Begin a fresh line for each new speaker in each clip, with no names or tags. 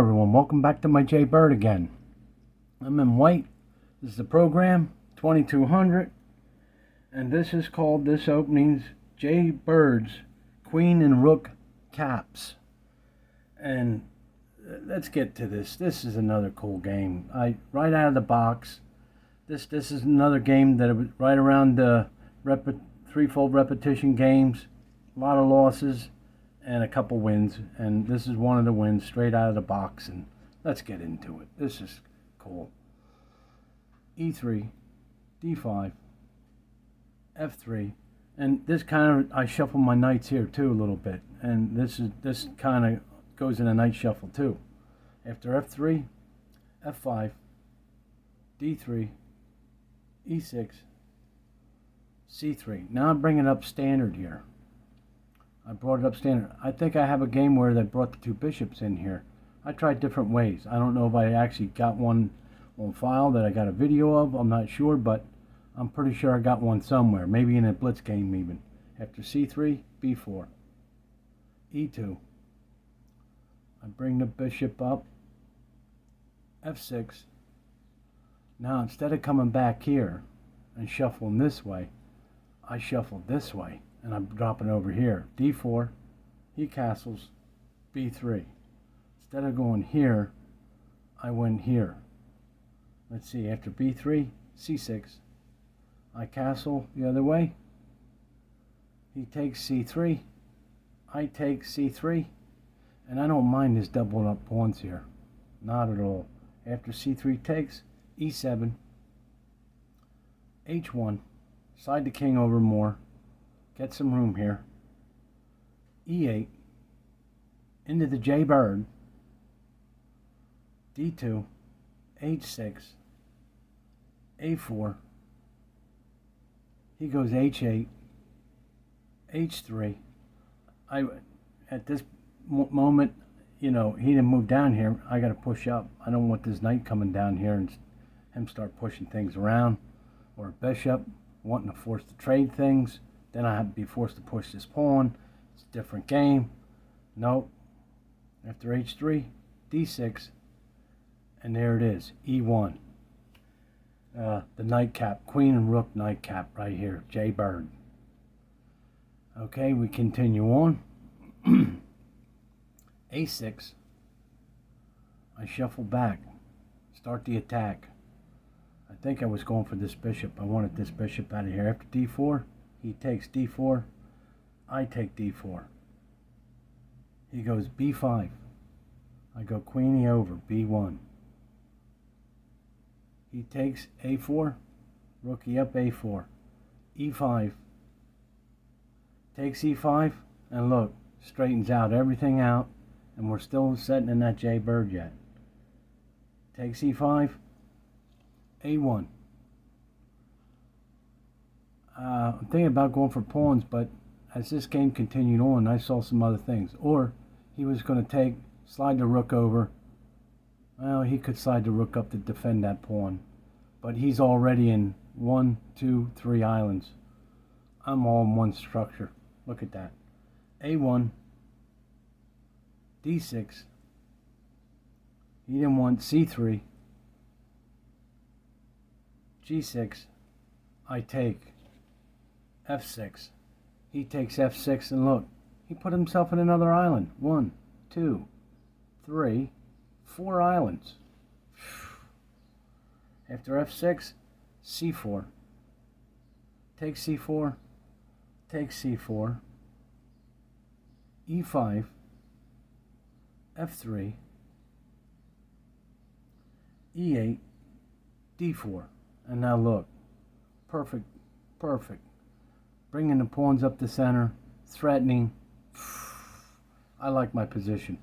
everyone, welcome back to my J Bird again. I'm in white. This is the program 2200, and this is called this opening's J Bird's Queen and Rook Caps. And let's get to this. This is another cool game. Right out of the box. This is another game that was right around the threefold repetition games. A lot of losses and a couple wins, and this is one of the wins straight out of the box, and let's get into it. This is cool. E3, D5, F3, and this kind of, I shuffle my knights here too a little bit, and this kind of goes in a knight shuffle too. After F3, F5, D3, E6, C3. Now I'm bringing up standard here. I brought it up standard. I think I have a game where they brought the two bishops in here. I tried different ways. I don't know if I actually got one on file that I got a video of. I'm not sure, but I'm pretty sure I got one somewhere. Maybe in a blitz game even. After C3, B4, E2. I bring the bishop up. F6. Now instead of coming back here and shuffling this way, I shuffled this way. And I'm dropping over here. D4, he castles, B3. Instead of going here, I went here. Let's see, after B3, C6. I castle the other way. He takes C3. I take C3. And I don't mind this doubling up pawns here. Not at all. After C3 takes, E7, H1, slide the king over more. Get some room here. E8, into the J Bird. D2, H6, A4. He goes H8, H3. At this moment, you know, he didn't move down here. I got to push up. I don't want this knight coming down here and him start pushing things around, or a bishop wanting to force to trade things. Then I have to be forced to push this pawn. It's a different game. Nope. After H3, D6, and there it is, E1. The nightcap, Queen and Rook nightcap right here, J Bird. Okay, we continue on. A6. I shuffle back, start the attack. I think I was going for this bishop. I wanted this bishop out of here. After D4. He takes D4, I take D4. He goes B5. I go queenie over, B1. He takes A4, rookie up A4. E5. Takes E5, and look, straightens out everything out, and we're still sitting in that J Bird yet. Takes E5, A1. I'm thinking about going for pawns, but as this game continued on, I saw some other things. Or he was going to slide the rook over. Well, he could slide the rook up to defend that pawn, but he's already in 1, 2, 3 islands. I'm all in one structure. Look at that. A1, D6. He didn't want C3, G6. I take F6. He takes F6, and look, he put himself in another island. 1, 2, 3, 4 islands. After F6, C4. Takes C4, takes C4, E5, F3, E8, D4. And now look, perfect. Bringing the pawns up the center, threatening. I like my position.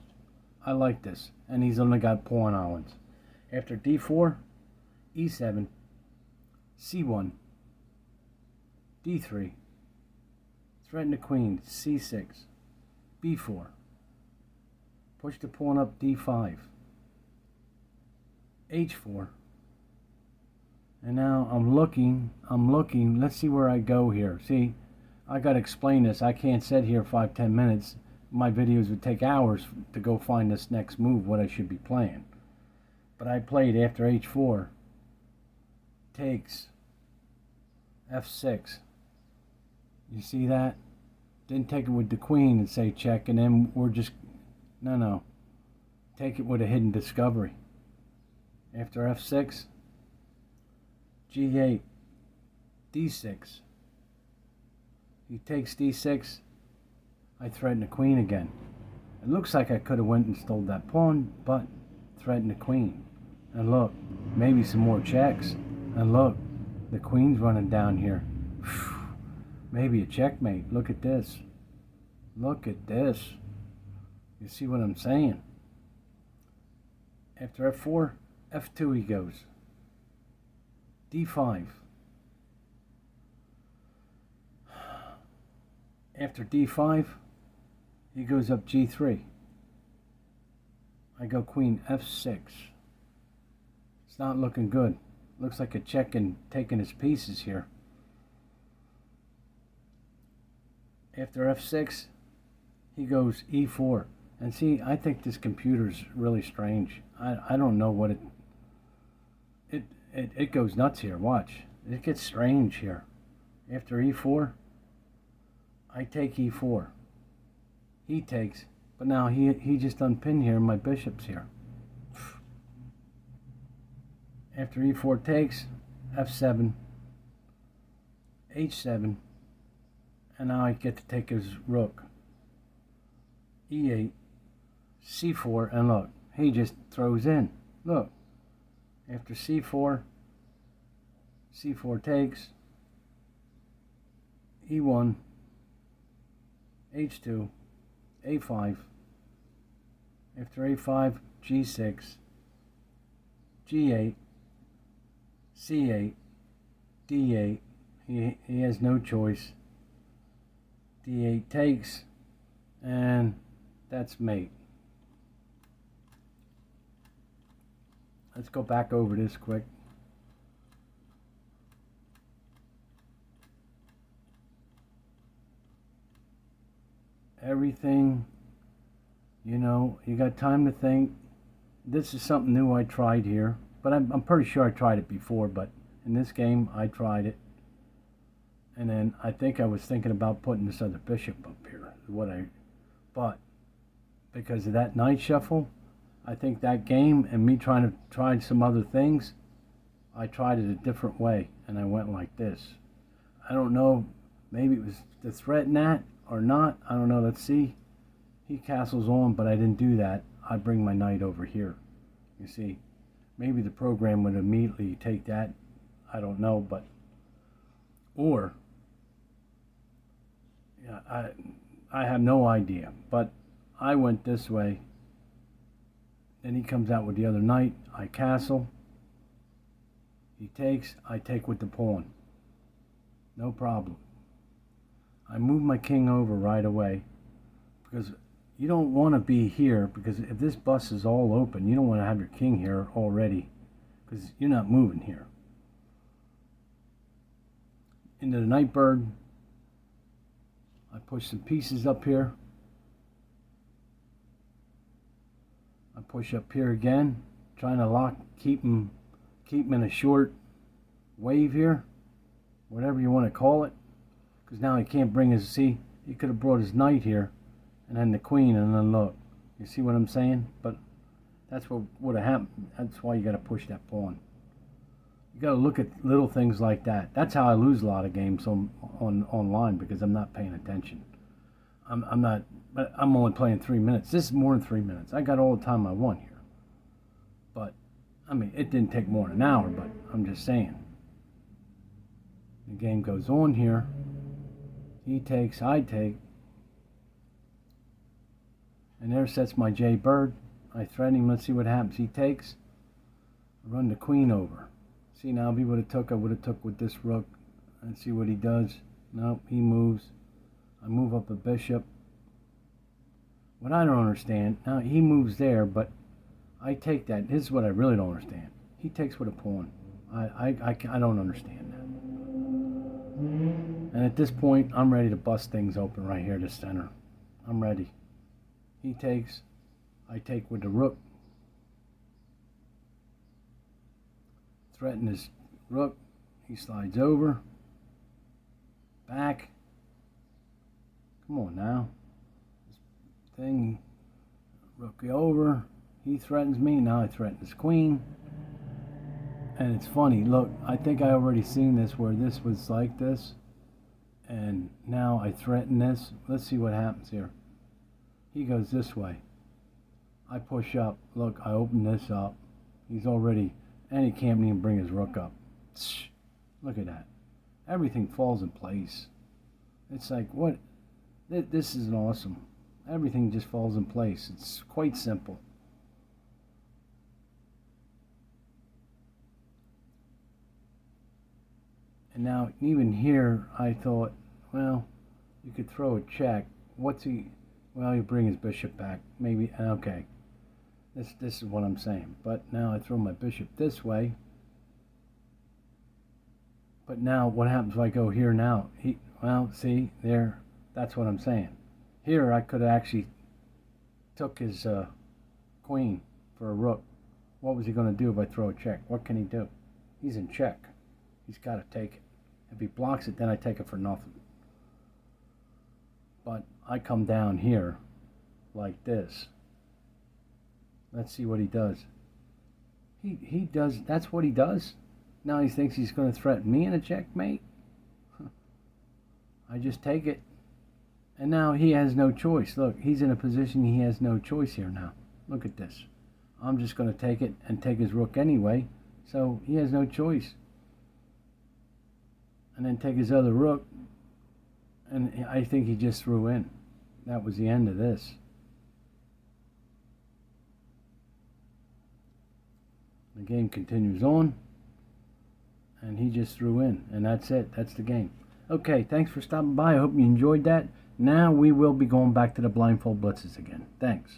I like this. And he's only got pawn islands. After D4, E7, C1, D3. Threaten the queen, C6, B4. Push the pawn up, D5, H4. And now I'm looking, let's see where I go here. See, I got to explain this. I can't sit here 5-10 minutes my videos would take hours to go find this next move, what I should be playing. But I played after h4, takes f6. You see that? Didn't take it with the queen and say check, and then we're just, no. Take it with a hidden discovery. After f6, g8, d6. He takes d6. I threaten the queen again. It looks like I could have went and stole that pawn, but threatened the queen. And look, maybe some more checks. And look, the queen's running down here. Maybe a checkmate. Look at this. Look at this. You see what I'm saying? After f4, f2 he goes. d5. After d5, he goes up g3. I go queen f6. It's not looking good. Looks like a check and taking his pieces here. After f6, he goes e4. And see, I think this computer's really strange. I don't know what it goes nuts here. Watch. It gets strange here. After e4, I take e4. He takes, but now he just unpinned here, my bishop's here. After e4 takes, f7, h7, and now I get to take his rook. e8, c4, and look, he just throws in. Look, after c4, c4 takes, e1, h2, a5, after a5, g6, g8, c8, d8, he has no choice, d8 takes, and that's mate. Let's go back over this quick. Everything, you know, you got time to think. This is something new I tried here, but I'm pretty sure I tried it before, but in this game I tried it. And then I think I was thinking about putting this other bishop up here, but because of that knight shuffle, I think that game and me trying to try some other things, I tried it a different way, and I went like this. I don't know, maybe it was to threaten that or not. I don't know. Let's see. He castles on, but I didn't do that. I bring my knight over here. You see, maybe the program would immediately take that. I don't know, but or yeah, I have no idea. But I went this way. Then he comes out with the other knight. I castle. He takes. I take with the pawn. No problem. I move my king over right away because you don't want to be here, because if this bus is all open, you don't want to have your king here already because you're not moving here. Into the night bird. I push some pieces up here. I push up here again, trying to keep him in a short wave here, whatever you want to call it. Because now he can't bring his, see, he could have brought his knight here, and then the queen, and then look. You see what I'm saying? But that's what would have happened. That's why you got to push that pawn. You got to look at little things like that. That's how I lose a lot of games online, because I'm not paying attention. I'm not, but I'm only playing 3 minutes. This is more than 3 minutes. I got all the time I want here. But, I mean, it didn't take more than an hour, but I'm just saying. The game goes on here. He takes, I take. And there sets my J bird. I threaten him. Let's see what happens. He takes. I run the queen over. See, now if he would have took, I would have took with this rook. And see what he does. Nope, he moves. I move up a bishop. What I don't understand, now he moves there, but I take that. This is what I really don't understand. He takes with a pawn. I don't understand that. And at this point, I'm ready to bust things open right here to center. I'm ready. He takes, I take with the rook. Threaten his rook. He slides over. Back. Come on now. This thing. Rook over. He threatens me. Now I threaten his queen. And it's funny. Look, I think I already seen this where this was like this. And now I threaten this. Let's see what happens here. He goes this way. I push up. Look, I open this up. He's already, and he can't even bring his rook up. Look at that. Everything falls in place. It's like, what? This is awesome. Everything just falls in place. It's quite simple. And now, even here, I thought, well, you could throw a check. What's he? Well, you bring his bishop back. Maybe, okay. This is what I'm saying. But now I throw my bishop this way. But now, what happens if I go here now? Well, see, there, that's what I'm saying. Here, I could have actually took his queen for a rook. What was he going to do if I throw a check? What can he do? He's in check. He's got to take it. If he blocks it, then I take it for nothing. But I come down here like this. Let's see what he does. He does, that's what he does? Now he thinks he's going to threaten me in a checkmate? I just take it. And now he has no choice. Look, he's in a position he has no choice here now. Look at this. I'm just going to take it and take his rook anyway. So he has no choice. And then take his other rook. And I think he just threw in. That was the end of this. The game continues on. And he just threw in. And that's it. That's the game. Okay, thanks for stopping by. I hope you enjoyed that. Now we will be going back to the blindfold blitzes again. Thanks.